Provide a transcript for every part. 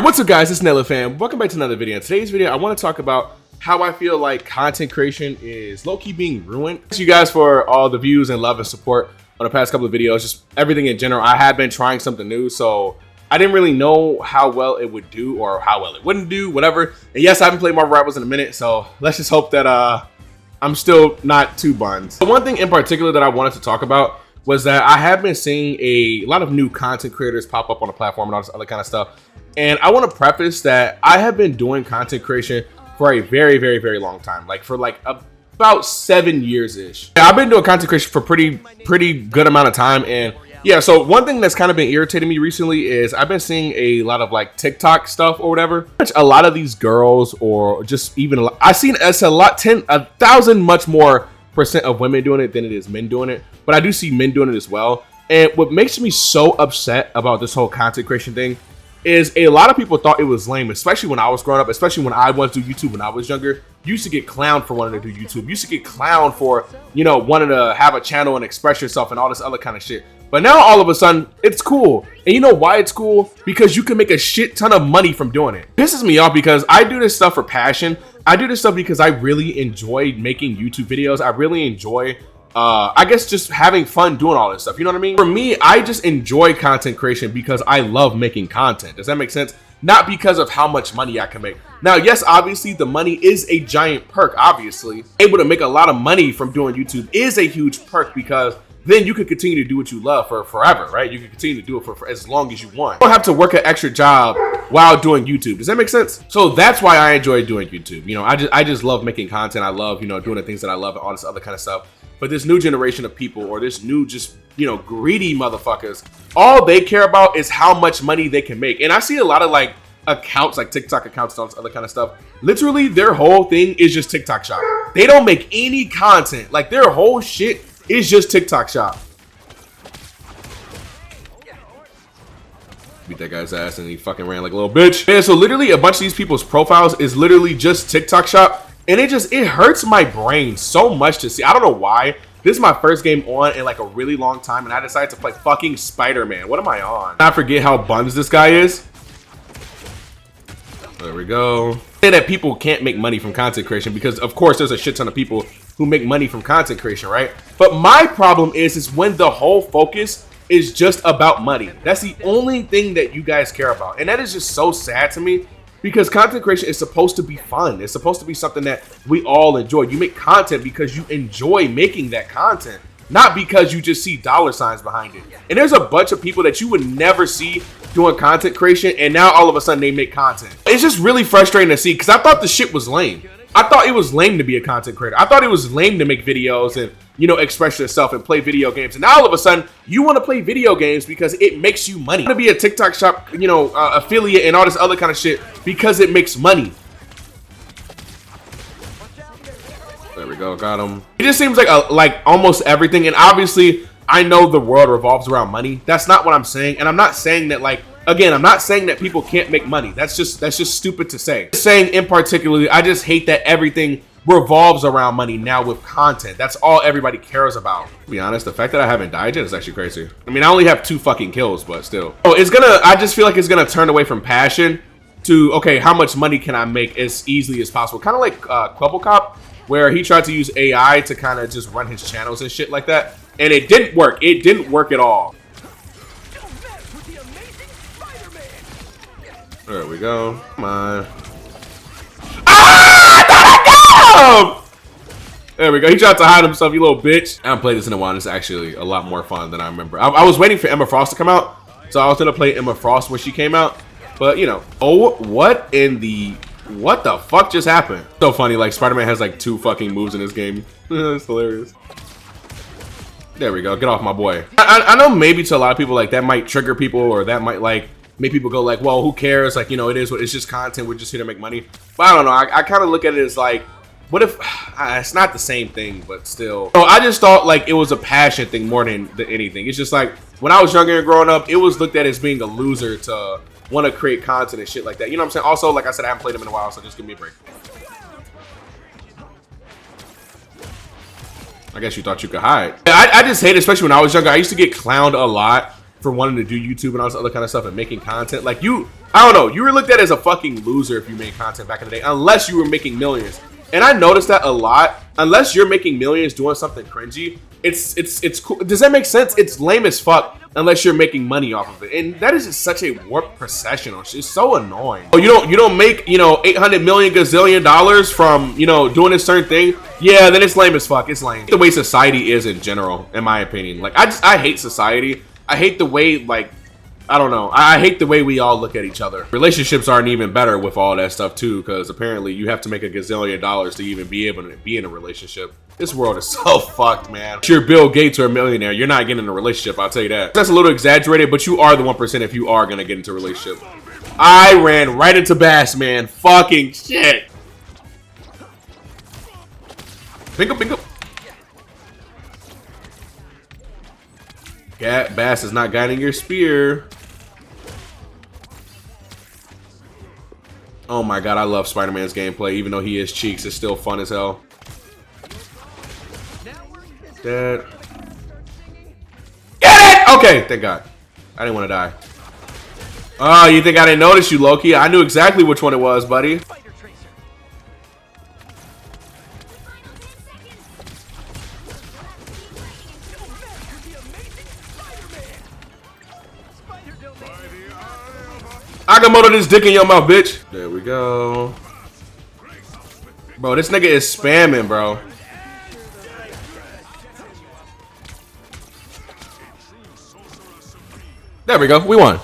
Alright, what's up guys, it's Nylith fam. Welcome back to another video. In today's video, I want to talk about how I feel like content creation is low-key being ruined. Thank you guys for all the views and love and support on the past couple of videos, just everything in general. I had been trying something new, so I didn't really know how well it would do or how well it wouldn't do, whatever. And yes, I haven't played Marvel Rivals in a minute, so let's just hope that I'm still not too buns. But one thing in particular that I wanted to talk about was that I have been seeing a lot of new content creators pop up on the platform and all this other kind of stuff. And I want to preface that I have been doing content creation for a very long time, like for about 7 years-ish. I've been doing content creation for pretty good amount of time. And yeah, so one thing that's kind of been irritating me recently is I've been seeing a lot of like TikTok stuff or whatever. A lot of these girls, or just even I've seen it's a lot, 1,000 much more % of women doing it than it is men doing it, but I do see men doing it as well. And what makes me so upset about this whole content creation thing is a lot of people thought it was lame, especially when I was growing up, especially when I wanted to do YouTube when I was younger. You used to get clowned for wanting to do YouTube. You used to get clowned for, you know, wanting to have a channel and express yourself and all this other kind of shit. But now all of a sudden, it's cool. And you know why it's cool? Because you can make a shit ton of money from doing it. It pisses me off because I do this stuff for passion. I do this stuff because I really enjoy making YouTube videos. I really enjoy I guess just having fun doing all this stuff, you know what I mean? For me, I just enjoy content creation because I love making content. Does that make sense? Not because of how much money I can make. Now, yes, obviously the money is a giant perk. Obviously, able to make a lot of money from doing YouTube is a huge perk, because then you can continue to do what you love for forever, right? You can continue to do it for as long as you want. You don't have to work an extra job while doing YouTube. Does that make sense? So that's why I enjoy doing YouTube. You know, I just love making content. I love, you know, doing the things that I love and all this other kind of stuff. But this new generation of people, or this new just, you know, greedy motherfuckers, all they care about is how much money they can make. And I see a lot of like accounts, like TikTok accounts and all this other kind of stuff. Literally their whole thing is just TikTok shop. They don't make any content. Like their whole shit is just TikTok shop. Beat that guy's ass and he fucking ran like a little bitch. And so literally a bunch of these people's profiles is literally just TikTok shop. And it hurts my brain so much to see. I don't know why. This is my first game on in like a really long time, and I decided to play fucking Spider-Man. What am I on? I forget how buns this guy is. There we go. Say that people can't make money from content creation, because of course there's a shit ton of people who make money from content creation, right? But my problem is when the whole focus is just about money. That's the only thing that you guys care about. And that is just so sad to me. Because content creation is supposed to be fun. It's supposed to be something that we all enjoy. You make content because you enjoy making that content, not because you just see dollar signs behind it. And there's a bunch of people that you would never see doing content creation, and now all of a sudden they make content. It's just really frustrating to see, because I thought the shit was lame. I thought it was lame to be a content creator. I thought it was lame to make videos and, you know, express yourself and play video games. And now all of a sudden you want to play video games because it makes you money. You want to be a TikTok shop, you know, affiliate and all this other kind of shit because it makes money. There we go, got him. It just seems like almost everything. And obviously I know the world revolves around money. That's not what I'm saying. And I'm not saying that, like, again, I'm not saying that people can't make money. That's just stupid to say. Saying in particular, I just hate that everything revolves around money now with content. That's all everybody cares about. To be honest, the fact that I haven't died yet is actually crazy. I mean, I only have 2 fucking kills, but still. Oh, I just feel like it's gonna turn away from passion to, okay, how much money can I make as easily as possible? Kind of like Cop, where he tried to use AI to kind of just run his channels and shit like that. And it didn't work. It didn't work at all. There we go. Come on. Ah! I got him! There we go. He tried to hide himself, you little bitch. I haven't played this in a while, and it's actually a lot more fun than I remember. I was waiting for Emma Frost to come out, so I was gonna play Emma Frost when she came out. But you know, oh, what the fuck just happened? So funny, like Spider-Man has like 2 fucking moves in this game. It's hilarious. There we go. Get off my boy. I know maybe to a lot of people, like, that might trigger people, or that might like make people go like, well, who cares? Like, you know, it's just content. We're just here to make money. But I don't know. I kind of look at it as like, what if it's not the same thing, but still. So I just thought like it was a passion thing more than anything. It's just like when I was younger and growing up, it was looked at as being a loser to want to create content and shit like that. You know what I'm saying? Also, like I said, I haven't played them in a while, so just give me a break. I guess you thought you could hide. I just hate it, especially when I was younger. I used to get clowned a lot for wanting to do YouTube and all this other kind of stuff and making content. Like, you I don't know. You were looked at as a fucking loser if you made content back in the day, unless you were making millions. And I noticed that a lot. Unless you're making millions doing something cringy, it's cool. Does that make sense? It's lame as fuck unless you're making money off of it. And that is just such a warped perception. It's so annoying. Oh, you don't make, you know, 800 million gazillion dollars from, you know, doing a certain thing. Yeah, then it's lame as fuck. It's lame. The way society is in general, in my opinion. Like, I hate society. I hate the way, like, I don't know. I hate the way we all look at each other. Relationships aren't even better with all that stuff too, because apparently you have to make a gazillion dollars to even be able to be in a relationship. This world is so fucked, man. If you're Bill Gates or a millionaire, you're not getting in a relationship, I'll tell you that. That's a little exaggerated, but you are the 1% if you are gonna get into a relationship. I ran right into Bass, man. Fucking shit. Bingo, bingo. Yeah, Bass is not guiding your spear. Oh my god, I love Spider-Man's gameplay. Even though he is cheeks, it's still fun as hell. Dead. Get it! Okay, thank god. I didn't want to die. Oh, you think I didn't notice you, Loki? I knew exactly which one it was, buddy. Agamotto this dick in your mouth, bitch. There we go. Bro, this nigga is spamming, bro. There we go. We won.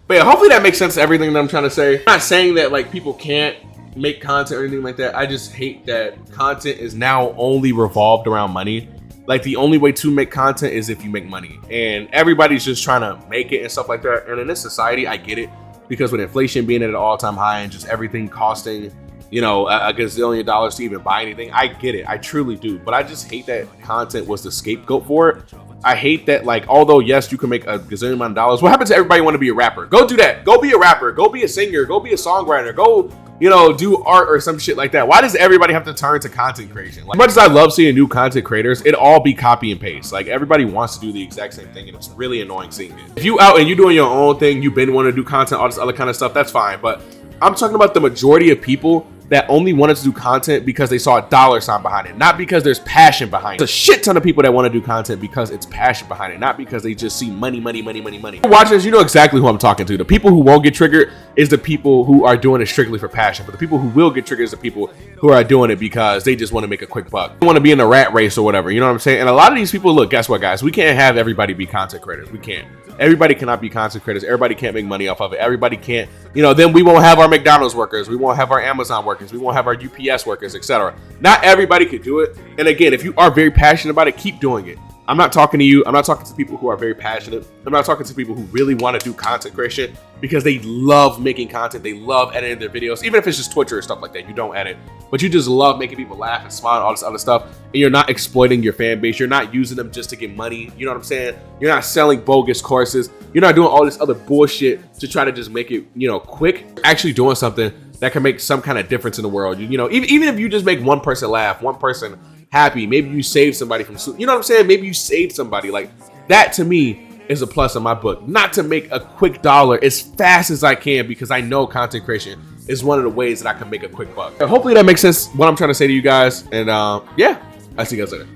But yeah, hopefully that makes sense to everything that I'm trying to say. I'm not saying that like people can't make content or anything like that. I just hate that content is now only revolved around money. Like the only way to make content is if you make money. And everybody's just trying to make it and stuff like that. And in this society, I get it. Because with inflation being at an all-time high and just everything costing, you know, a gazillion dollars to even buy anything, I get it. I truly do. But I just hate that content was the scapegoat for it. I hate that, like, although, yes, you can make a gazillion amount of dollars. What happens to everybody want to be a rapper? Go do that. Go be a rapper. Go be a singer. Go be a songwriter. Go, you know, do art or some shit like that. Why does everybody have to turn to content creation? Like, as much as I love seeing new content creators, it all be copy and paste. Like, everybody wants to do the exact same thing, and it's really annoying seeing it. If you out and you doing your own thing, you've been wanting to do content, all this other kind of stuff, that's fine. But I'm talking about the majority of people that only wanted to do content because they saw a dollar sign behind it, not because there's passion behind it. There's a shit ton of people that want to do content because it's passion behind it, not because they just see money, money, money, money, money. Watching this, you know exactly who I'm talking to. The people who won't get triggered is the people who are doing it strictly for passion, but the people who will get triggered is the people who are doing it because they just want to make a quick buck. They want to be in a rat race or whatever, you know what I'm saying? And a lot of these people, look, guess what, guys? We can't have everybody be content creators. We can't. Everybody cannot be content creators. Everybody can't make money off of it. Everybody can't, you know, then we won't have our McDonald's workers. We won't have our Amazon workers. We won't have our UPS workers, etc. Not everybody could do it. And again, if you are very passionate about it, keep doing it. I'm not talking to you. I'm not talking to people who are very passionate. I'm not talking to people who really want to do content creation because they love making content. They love editing their videos, even if it's just Twitch or stuff like that. You don't edit, but you just love making people laugh and smile and all this other stuff. And you're not exploiting your fan base. You're not using them just to get money. You know what I'm saying? You're not selling bogus courses. You're not doing all this other bullshit to try to just make it, you know, quick. You're actually doing something that can make some kind of difference in the world. You know, even if you just make one person laugh, one person happy, maybe you save somebody from, you know what I'm saying? Maybe you saved somebody. Like that to me is a plus in my book. Not to make a quick dollar as fast as I can because I know content creation is one of the ways that I can make a quick buck. Hopefully that makes sense what I'm trying to say to you guys. And yeah, I'll see you guys later.